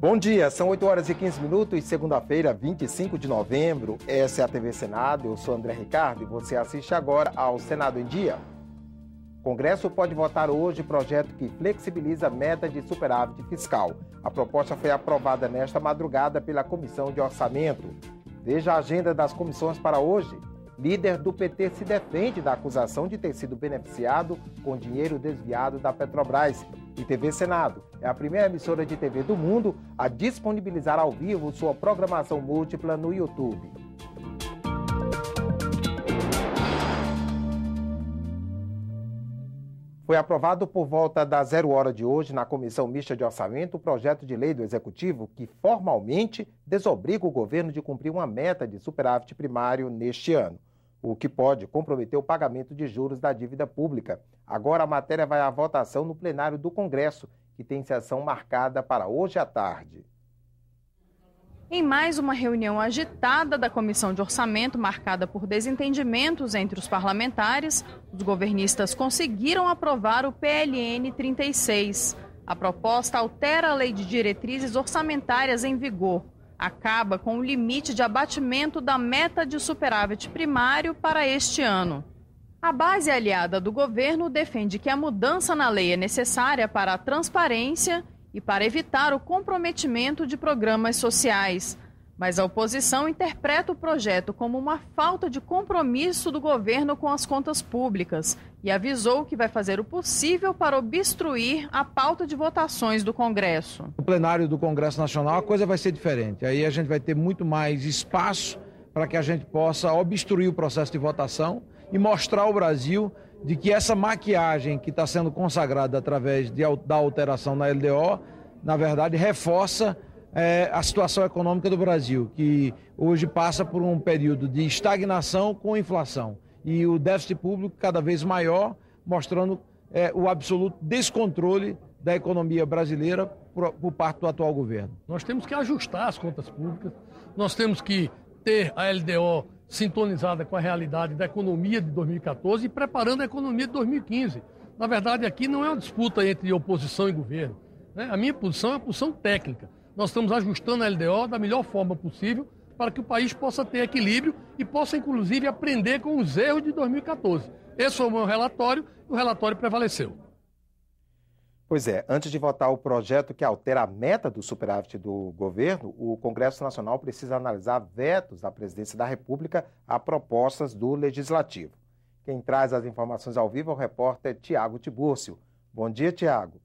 Bom dia, são 8 horas e 15 minutos, segunda-feira, 25 de novembro. Essa é a TV Senado, eu sou André Ricardo e você assiste agora ao Senado em Dia. O Congresso pode votar hoje projeto que flexibiliza a meta de superávit fiscal. A proposta foi aprovada nesta madrugada pela Comissão de Orçamento. Veja a agenda das comissões para hoje. Líder do PT se defende da acusação de ter sido beneficiado com dinheiro desviado da Petrobras. E TV Senado é a primeira emissora de TV do mundo a disponibilizar ao vivo sua programação múltipla no YouTube. Foi aprovado por volta da 0 hora de hoje na Comissão Mista de Orçamento o projeto de lei do Executivo que formalmente desobriga o governo de cumprir uma meta de superávit primário neste ano, o que pode comprometer o pagamento de juros da dívida pública. Agora a matéria vai à votação no plenário do Congresso, que tem sessão marcada para hoje à tarde. Em mais uma reunião agitada da Comissão de Orçamento, marcada por desentendimentos entre os parlamentares, os governistas conseguiram aprovar o PLN 36. A proposta altera a Lei de Diretrizes Orçamentárias em vigor. Acaba com o limite de abatimento da meta de superávit primário para este ano. A base aliada do governo defende que a mudança na lei é necessária para a transparência e para evitar o comprometimento de programas sociais. Mas a oposição interpreta o projeto como uma falta de compromisso do governo com as contas públicas e avisou que vai fazer o possível para obstruir a pauta de votações do Congresso. No plenário do Congresso Nacional a coisa vai ser diferente. Aí a gente vai ter muito mais espaço para que a gente possa obstruir o processo de votação e mostrar ao Brasil de que essa maquiagem que está sendo consagrada através da alteração na LDO, na verdade, reforça a situação econômica do Brasil, que hoje passa por um período de estagnação com inflação e o déficit público cada vez maior, mostrando o absoluto descontrole da economia brasileira por parte do atual governo. Nós temos que ajustar as contas públicas, nós temos que ter a LDO sintonizada com a realidade da economia de 2014 e preparando a economia de 2015. Na verdade, aqui não é uma disputa entre oposição e governo, né? A minha posição é uma posição técnica. Nós estamos ajustando a LDO da melhor forma possível para que o país possa ter equilíbrio e possa, inclusive, aprender com os erros de 2014. Esse foi o meu relatório e o relatório prevaleceu. Pois é, antes de votar o projeto que altera a meta do superávit do governo, o Congresso Nacional precisa analisar vetos da Presidência da República a propostas do Legislativo. Quem traz as informações ao vivo é o repórter Tiago Tibúrcio. Bom dia, Tiago.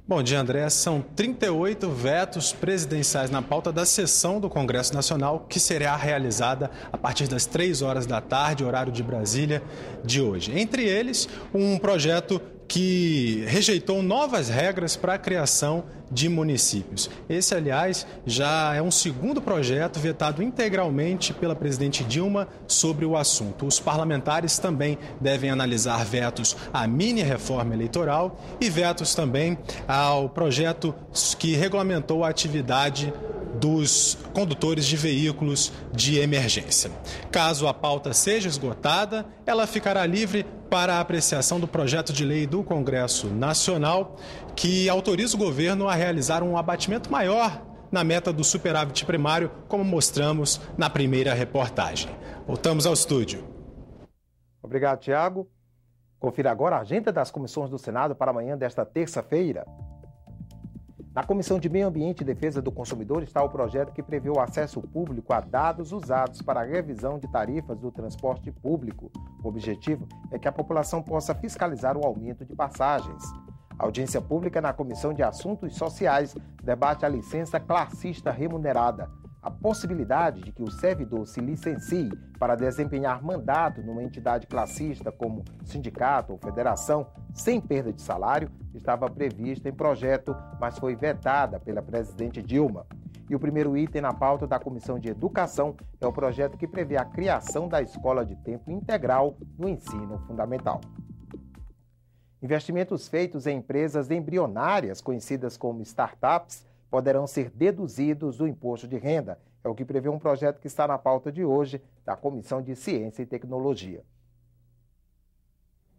Bom dia, André. São 38 vetos presidenciais na pauta da sessão do Congresso Nacional, que será realizada a partir das 3 horas da tarde, horário de Brasília, de hoje. Entre eles, um projeto que rejeitou novas regras para a criação de municípios. Esse, aliás, já é um segundo projeto vetado integralmente pela presidente Dilma sobre o assunto. Os parlamentares também devem analisar vetos à mini-reforma eleitoral e vetos também ao projeto que regulamentou a atividade dos condutores de veículos de emergência. Caso a pauta seja esgotada, ela ficará livre para a apreciação do projeto de lei do Congresso Nacional, que autoriza o governo a realizar um abatimento maior na meta do superávit primário, como mostramos na primeira reportagem. Voltamos ao estúdio. Obrigado, Tiago. Confira agora a agenda das comissões do Senado para amanhã desta terça-feira. Na Comissão de Meio Ambiente e Defesa do Consumidor está o projeto que prevê o acesso público a dados usados para a revisão de tarifas do transporte público. O objetivo é que a população possa fiscalizar o aumento de passagens. A audiência pública na Comissão de Assuntos Sociais debate a licença classista remunerada. A possibilidade de que o servidor se licencie para desempenhar mandato numa entidade classista como sindicato ou federação, sem perda de salário, estava prevista em projeto, mas foi vetada pela presidente Dilma. E o primeiro item na pauta da Comissão de Educação é o projeto que prevê a criação da escola de tempo integral no ensino fundamental. Investimentos feitos em empresas embrionárias, conhecidas como startups, poderão ser deduzidos do imposto de renda. É o que prevê um projeto que está na pauta de hoje da Comissão de Ciência e Tecnologia.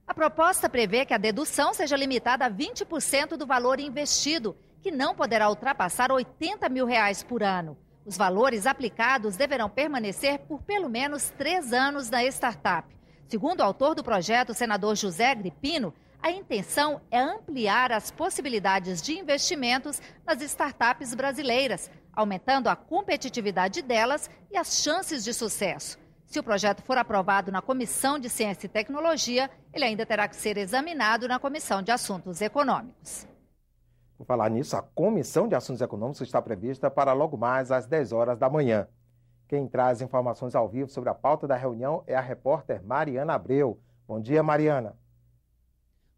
A proposta prevê que a dedução seja limitada a 20% do valor investido que não poderá ultrapassar R$ 80 mil por ano. Os valores aplicados deverão permanecer por pelo menos 3 anos na startup. Segundo o autor do projeto, o senador José Agripino, a intenção é ampliar as possibilidades de investimentos nas startups brasileiras, aumentando a competitividade delas e as chances de sucesso. Se o projeto for aprovado na Comissão de Ciência e Tecnologia, ele ainda terá que ser examinado na Comissão de Assuntos Econômicos. Por falar nisso, a Comissão de Assuntos Econômicos está prevista para logo mais às 10 horas da manhã. Quem traz informações ao vivo sobre a pauta da reunião é a repórter Mariana Abreu. Bom dia, Mariana.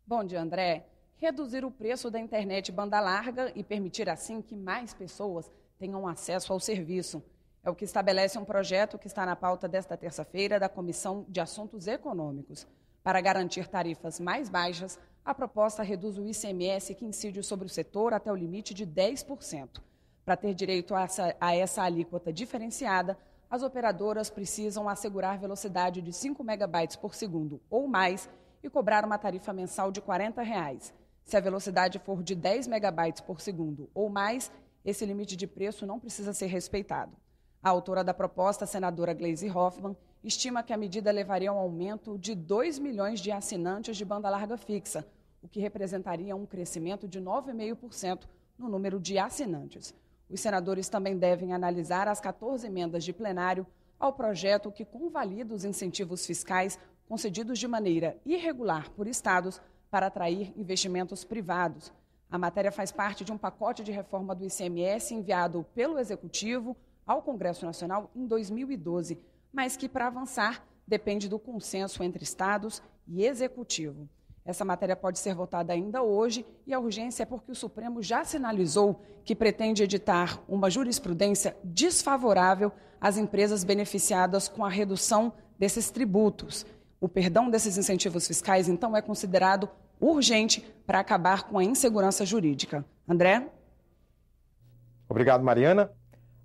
Bom dia, André. Reduzir o preço da internet banda larga e permitir assim que mais pessoas tenham acesso ao serviço. É o que estabelece um projeto que está na pauta desta terça-feira da Comissão de Assuntos Econômicos. Para garantir tarifas mais baixas, a proposta reduz o ICMS que incide sobre o setor até o limite de 10%. Para ter direito a essa alíquota diferenciada, as operadoras precisam assegurar velocidade de 5 megabytes por segundo ou mais e cobrar uma tarifa mensal de R$ 40. Se a velocidade for de 10 megabytes por segundo ou mais, esse limite de preço não precisa ser respeitado. A autora da proposta, a senadora Gleisi Hoffmann, estima que a medida levaria a um aumento de 2 milhões de assinantes de banda larga fixa, o que representaria um crescimento de 9,5% no número de assinantes. Os senadores também devem analisar as 14 emendas de plenário ao projeto que convalida os incentivos fiscais concedidos de maneira irregular por estados para atrair investimentos privados. A matéria faz parte de um pacote de reforma do ICMS enviado pelo Executivo ao Congresso Nacional em 2012, mas que, para avançar, depende do consenso entre estados e Executivo. Essa matéria pode ser votada ainda hoje e a urgência é porque o Supremo já sinalizou que pretende editar uma jurisprudência desfavorável às empresas beneficiadas com a redução desses tributos. O perdão desses incentivos fiscais, então, é considerado urgente para acabar com a insegurança jurídica. André? Obrigado, Mariana.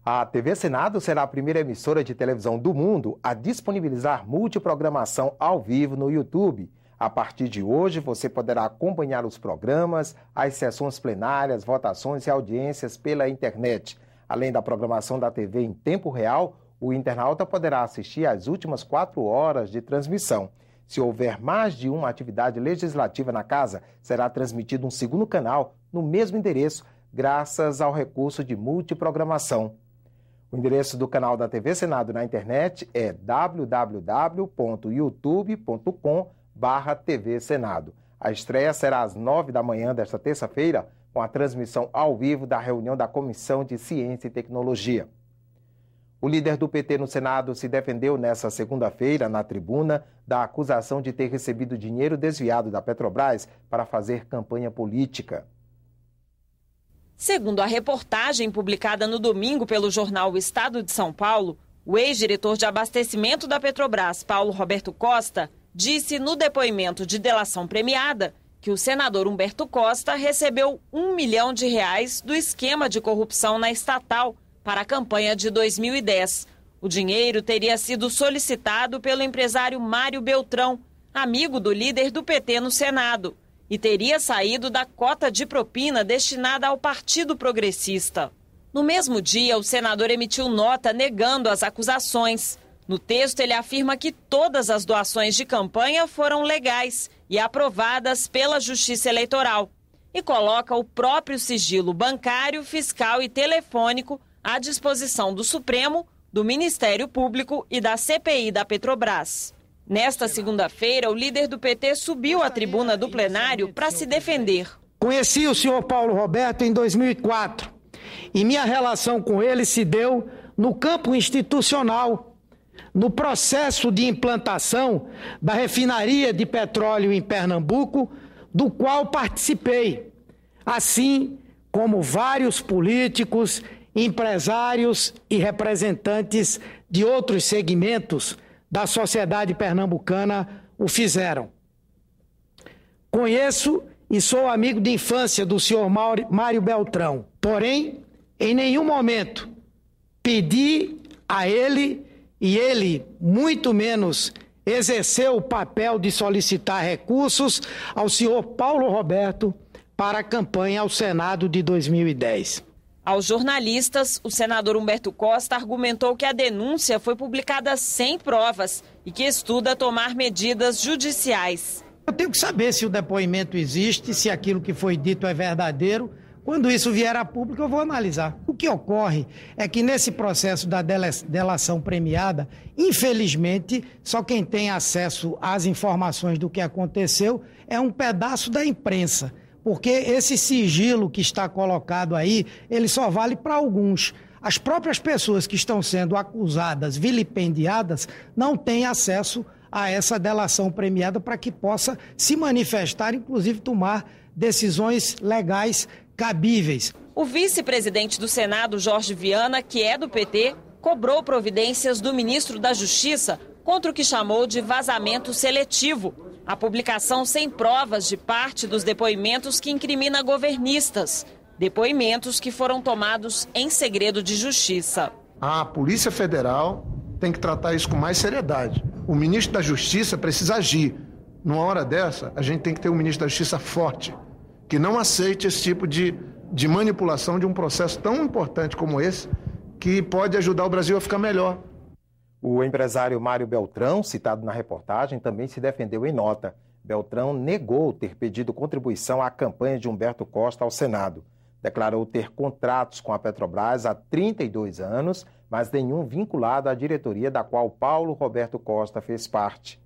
A TV Senado será a primeira emissora de televisão do mundo a disponibilizar multiprogramação ao vivo no YouTube. A partir de hoje, você poderá acompanhar os programas, as sessões plenárias, votações e audiências pela internet. Além da programação da TV em tempo real, o internauta poderá assistir às últimas 4 horas de transmissão. Se houver mais de uma atividade legislativa na casa, será transmitido um segundo canal no mesmo endereço, graças ao recurso de multiprogramação. O endereço do canal da TV Senado na internet é www.youtube.com/TV Senado. A estreia será às 9 da manhã desta terça-feira, com a transmissão ao vivo da reunião da Comissão de Ciência e Tecnologia. O líder do PT no Senado se defendeu nesta segunda-feira, na tribuna, da acusação de ter recebido dinheiro desviado da Petrobras para fazer campanha política. Segundo a reportagem publicada no domingo pelo jornal O Estado de São Paulo, o ex-diretor de abastecimento da Petrobras, Paulo Roberto Costa, disse no depoimento de delação premiada que o senador Humberto Costa recebeu R$1 milhão do esquema de corrupção na estatal para a campanha de 2010. O dinheiro teria sido solicitado pelo empresário Mário Beltrão, amigo do líder do PT no Senado, e teria saído da cota de propina destinada ao Partido Progressista. No mesmo dia, o senador emitiu nota negando as acusações. No texto, ele afirma que todas as doações de campanha foram legais e aprovadas pela Justiça Eleitoral, e coloca o próprio sigilo bancário, fiscal e telefônico à disposição do Supremo, do Ministério Público e da CPI da Petrobras. Nesta segunda-feira, o líder do PT subiu à tribuna do plenário para se defender. Conheci o senhor Paulo Roberto em 2004 e minha relação com ele se deu no campo institucional, no processo de implantação da refinaria de petróleo em Pernambuco, do qual participei, assim como vários políticos, empresários e representantes de outros segmentos da sociedade pernambucana o fizeram. Conheço e sou amigo de infância do senhor Mário Beltrão, porém, em nenhum momento pedi a ele, e ele muito menos exerceu o papel de solicitar recursos ao senhor Paulo Roberto para a campanha ao Senado de 2010. Aos jornalistas, o senador Humberto Costa argumentou que a denúncia foi publicada sem provas e que estuda tomar medidas judiciais. Eu tenho que saber se o depoimento existe, se aquilo que foi dito é verdadeiro. Quando isso vier a público, eu vou analisar. O que ocorre é que nesse processo da delação premiada, infelizmente, só quem tem acesso às informações do que aconteceu é um pedaço da imprensa. Porque esse sigilo que está colocado aí, ele só vale para alguns. As próprias pessoas que estão sendo acusadas, vilipendiadas, não têm acesso a essa delação premiada para que possa se manifestar, inclusive tomar decisões legais cabíveis. O vice-presidente do Senado, Jorge Viana, que é do PT, cobrou providências do ministro da Justiça contra o que chamou de vazamento seletivo. A publicação sem provas de parte dos depoimentos que incrimina governistas. Depoimentos que foram tomados em segredo de justiça. A Polícia Federal tem que tratar isso com mais seriedade. O ministro da Justiça precisa agir. Numa hora dessa, a gente tem que ter um ministro da Justiça forte, que não aceite esse tipo de manipulação de um processo tão importante como esse, que pode ajudar o Brasil a ficar melhor. O empresário Mário Beltrão, citado na reportagem, também se defendeu em nota. Beltrão negou ter pedido contribuição à campanha de Humberto Costa ao Senado. Declarou ter contratos com a Petrobras há 32 anos, mas nenhum vinculado à diretoria da qual Paulo Roberto Costa fez parte.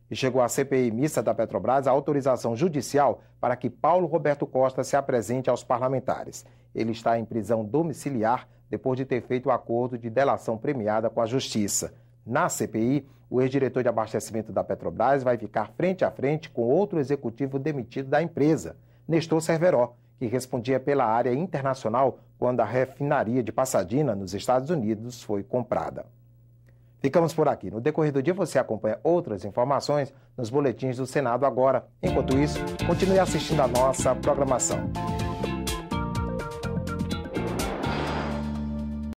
E chegou à CPI mista da Petrobras a autorização judicial para que Paulo Roberto Costa se apresente aos parlamentares. Ele está em prisão domiciliar depois de ter feito o acordo de delação premiada com a Justiça. Na CPI, o ex-diretor de abastecimento da Petrobras vai ficar frente a frente com outro executivo demitido da empresa, Nestor Cerveró, que respondia pela área internacional quando a refinaria de Pasadena, nos Estados Unidos, foi comprada. Ficamos por aqui. No decorrer do dia você acompanha outras informações nos boletins do Senado agora. Enquanto isso, continue assistindo a nossa programação.